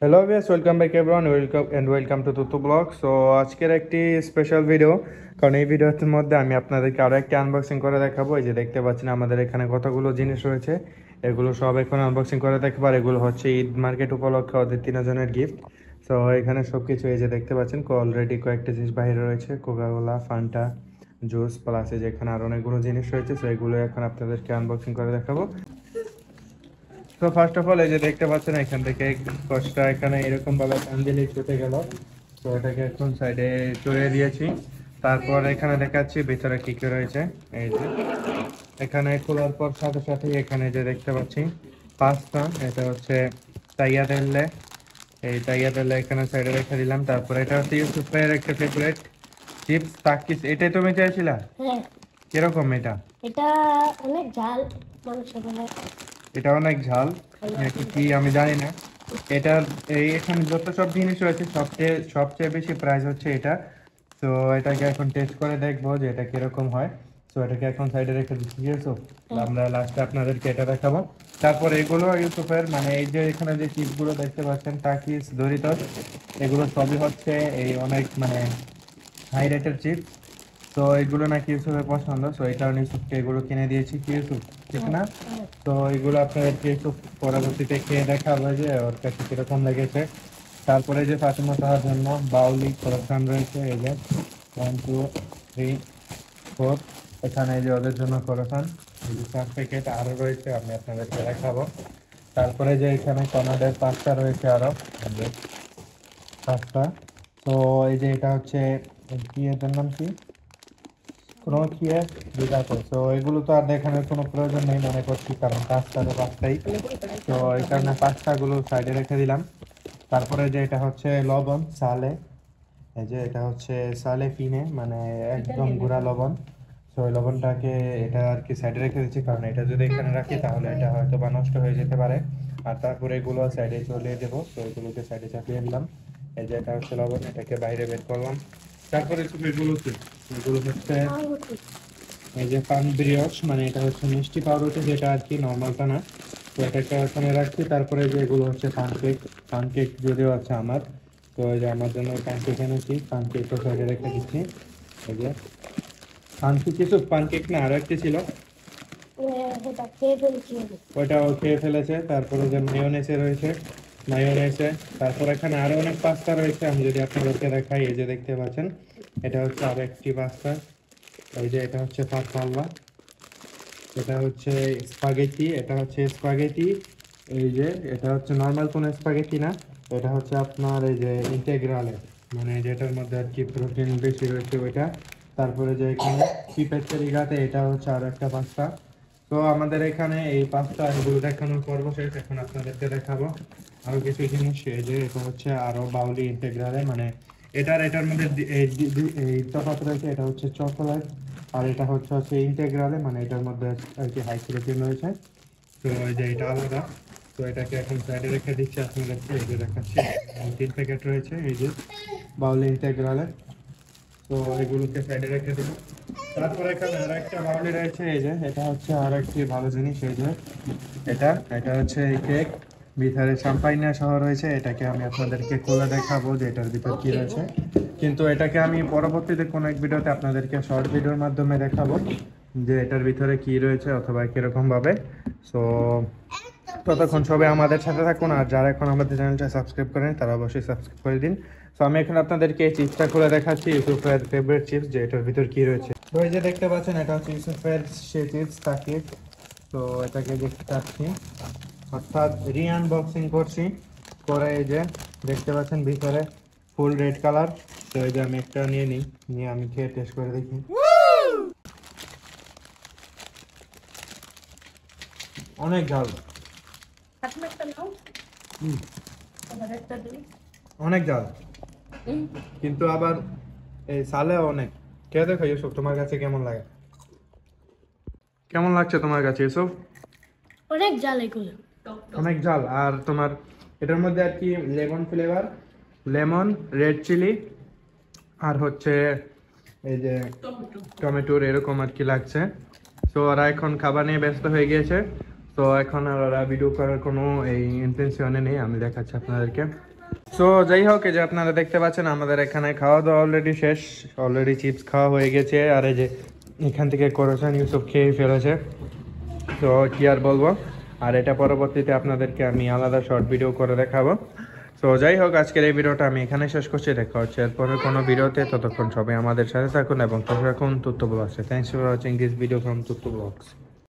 Hello viewers, welcome back everyone, welcome to Tutu blog. So আজকের একটি special video, কারণ এই ভিডিওর মধ্যে আমি আপনাদেরকে আরও একটি আনবক্সিং করে দেখাবো। এই যে দেখতে পাচ্ছেন আমাদের এখানে কতগুলো জিনিস রয়েছে, এগুলো সব এখন আনবক্সিং করে দেখাবো। আর এগুলো হচ্ছে ঈদ মার্কেট উপলক্ষে ওদের 3 জনের গিফট। সো এখানে সব কিছু এই যে দেখতে পাচ্ছেন অলরেডি কয়েকটা জিনিস বাইরে রয়েছে, কোকাকোলা, ফান্টা, জুস, প্লাস এই যে এখানে আরও অনেকগুলো জিনিস রয়েছে। সো এগুলো এখন আপনাদেরকে আনবক্সিং করে দেখাবো। তো ফার্স্ট অফ অল এই যে দেখতে পাচ্ছেন এখান থেকে কষ্টটা এখানে এরকম ভাবে ক্যান্ডেলি ছুটে গেল। তো এটাকে এখন সাইডে চড়িয়ে দিয়েছি। তারপর এখানে দেখাচ্ছি ভিতরে কি কি রয়েছে। এই যে এখানে খোলার পর সাথে সাথে এখানে যে দেখতে পাচ্ছি পাস্তা, এটা হচ্ছে তাইয়াদেল্লে। এই তাইয়াদেল্লে এখানে সাইডে রেখে দিলাম। তারপর এটা হচ্ছে ইউসুফের একটা ফেভারিট চিপস তাকিস, এটাই তুমি চাইছিলা? হ্যাঁ, কিরকম এটা? এটা অনেক ঝাল মাংস বলে। এটা অনেক ঝাল নাকি কি আমি জানি না। এটা এখানে যত সব জিনিস রয়েছে সবচেয়ে বেশি প্রাইস হচ্ছে এটা। তো এটাকে এখন টেস্ট করে দেখবো যে এটা কিরকম হয়। তো এটাকে এখন সাইডে রেখে দিচ্ছি ইউসুফ, আমরা লাস্টে আপনাদেরকে এটা দেখাবো। তারপর এগুলো ইউসুফের মানে এই যে এখানে যে চিপসগুলো দেখতে পাচ্ছেন টাকিস, দরিতস, এগুলো সবই হচ্ছে এই অনেক মানে হাই রেটের চিপস। তো এগুলো নাকি ইউসুফের পছন্দ, তো এই কারণে ইউসুফকে এগুলো কিনে দিয়েছি। কি ইউসুফ, ঠিক না? তো এগুলো আপনাদেরকে ইউসুফ পরবর্তীতে খেয়ে দেখাবো যে ওর কাছে কিরকম লেগেছে। তারপরে যে ফাতেমা তাহার জন্য বাউলি খোরাসান রয়েছে, এই যে 1 2 3 4, এখানে এই যে ওদের জন্য খোরাসান, এই যে 4 প্যাকেট আরো রয়েছে, আমি আপনাদেরকে দেখাবো। তারপরে যে এখানে কনাডের পাস্তা রয়েছে আরো, পাস্তা। তো এই যে এটা হচ্ছে কি, এটার নাম কি, ক্রোকিয়া বিগাটো। তো এগুলো তো আর দেখানোর কোনো প্রয়োজন নেই মনে করছি, কারণ পাস্তারও পাস্তাই। তো এই কারণে পাস্তাগুলো সাইডে রেখে দিলাম। তারপরে যে এটা হচ্ছে লবণ সালে, এই যে এটা হচ্ছে সালে ফিনে, মানে একদম গুঁড়া লবণ। তো ওই লবণটাকে এটা আর কি সাইডে রেখে দিচ্ছি, কারণ এটা যদি এখানে রাখি তাহলে এটা হয়তো বা নষ্ট হয়ে যেতে পারে। আর তারপরে এগুলো সাইডে চলে দেবো, তো এগুলোকে সাইডে চাপিয়ে দিলাম। এই যে এটা হচ্ছে লবণ, এটাকে বাইরে বের করলাম। তারপরে এগুলো কি, এগুলো হচ্ছে এই যে পান ব্রিওশ, মানে এটা হচ্ছে মিষ্টি পাউরুটি, যেটা আর কি নর্মালটা না। তো এটাকে ওখানে রাখছি। তারপরে যে এগুলো হচ্ছে পানকেক, পানকেক যদিও আছে আমার, তো এই যে আমার জন্য পানকেক এনেছি, পানকেকও সাইডে রেখে দিচ্ছি। এই যে পানকেক, কিছু পানকেক না আরো একটি ছিল, এটা খেয়ে ফেলছি আমি। ওইটাও খেয়ে ফেলেছে। তারপরে যে মায়োনেসে রয়েছে, মায়োনেসে। তারপর এখানে আরো অনেক পাস্তা রয়েছে, আমি যদি আপনাদেরকে দেখাই, এই যে দেখতে পাচ্ছেন এটা হচ্ছে আরো একটি পাস্তা। এই যে এটা হচ্ছে ফারফাল্লা, এটা হচ্ছে স্পাগেটি, এটা হচ্ছে স্পাগেটি। এই যে এটা হচ্ছে নর্মাল কোনো স্পাগেটি না, এটা হচ্ছে আপনার এই যে ইন্টেগ্রালে, মানে যেটার মধ্যে আর কি প্রোটিন বেশি রয়েছে ওইটা। তারপরে যে এখানে পিপেচেরিগাতে, এটা হচ্ছে আরো একটা পাস্তা। তো আমাদের এখানে এই পাস্তা এগুলো দেখানোর পর্ব শেষ, এখন আপনাদেরকে দেখাবো আরো কিছু জিনিস। এই যে এটা হচ্ছে আরো বাউলি ইন্টেগ্রালে, মানে এটার মধ্যে এই তফাৎ রয়েছে, এটা হচ্ছে চকোলেট আর এটা হচ্ছে ইন্টেগ্রালে, মানে এটার মধ্যে আর কি হাই প্রোটিন রয়েছে। তো এই যে এটা আলাদা। তো এটাকে এখন সাইডে রেখে দিচ্ছি আপনাদেরকে, এই যে দেখাচ্ছি 3 প্যাকেট রয়েছে এই যে বাউলি ইন্টেগ্রালে। তো এগুলোকে সাইডে রেখে দিই। তারপর এখানে আর একটা বাউলি রয়েছে, এই যে এটা হচ্ছে আর একটি ভালো জিনিস। এই যে এটা এটা হচ্ছে এই কেক, ভিতরে শ্যাম্পাইনা সহ রয়েছে। এটাকে আমি আপনাদেরকে খুলে দেখাবো যে এটার ভিতর কি রয়েছে, কিন্তু এটাকে আমি পরবর্তীতে কোনো এক ভিডিওতে আপনাদেরকে শর্ট ভিডিওর মাধ্যমে দেখাবো যে এটার ভিতরে কি রয়েছে অথবা কিরকম ভাবে। সো ততক্ষণ সবাই আমাদের সাথে থাকুন, আর যারা এখন আমাদের চ্যানেলটা সাবস্ক্রাইব করেন তারা অবশ্যই সাবস্ক্রাইব করে দিন। তো আমি এখন আপনাদেরকে এই চিপসটা খুলে দেখাচ্ছি, ইউসুফের ফেভারিট চিপস, যে এটার ভিতর কি রয়েছে। তো এই যে দেখতে পাচ্ছেন এটা হচ্ছে ইউসুফের সে চিপস তাকিব। তো এটাকে দেখতে পাচ্ছি, অর্থাৎ রি-আনবক্সিং করছি করে। এই যে দেখতে পাচ্ছেন ভিতরে ফুল রেড কালার। তো এই যে আমি একটা নিয়ে আমি খেয়ে টেস্ট করে দেখি। অনেক ঝাল, অনেক ঝাল, কিন্তু আবার এই সালে অনেক। খেয়ে দেখো ইউসুফ, তোমার কাছে কেমন লাগে, কেমন লাগছে তোমার কাছে ইউসুফ? অনেক ঝাল এগুলো। অনেক ঝাল। আর তোমার এটার মধ্যে আর কি lemon flavour, lemon, red chilli, আর হচ্ছে এই যে টমেটোর এরকম আর কি লাগছে। তো ওরা এখন খাবার নিয়ে ব্যস্ত হয়ে গিয়েছে। তো এখন আর ওরা ভিডিও করার কোনো এই ইন্টেনশনে নেই, আমি দেখাচ্ছি আপনাদেরকে। সো যাই হোক, এই যে আপনারা দেখতে পাচ্ছেন আমাদের এখানে খাওয়া দাওয়া অলরেডি শেষ, অলরেডি চিপস খাওয়া হয়ে গেছে। আর এই যে এখান থেকে করেছেন ইউসুফ খেয়ে ফেলেছে, তো কি আর বলবো। আর এটা পরবর্তীতে আপনাদেরকে আমি আলাদা শর্ট ভিডিও করে দেখাবো। তো যাই হোক, আজকের এই ভিডিওটা আমি এখানে শেষ করছি। দেখা হচ্ছে এরপরে কোনো ভিডিওতে, ততক্ষণ সবাই আমাদের সাথে থাকুন এবং চোখে রাখুন তুত্ত ব্লগসে। Thanks for watching this video from Tuttu blogs.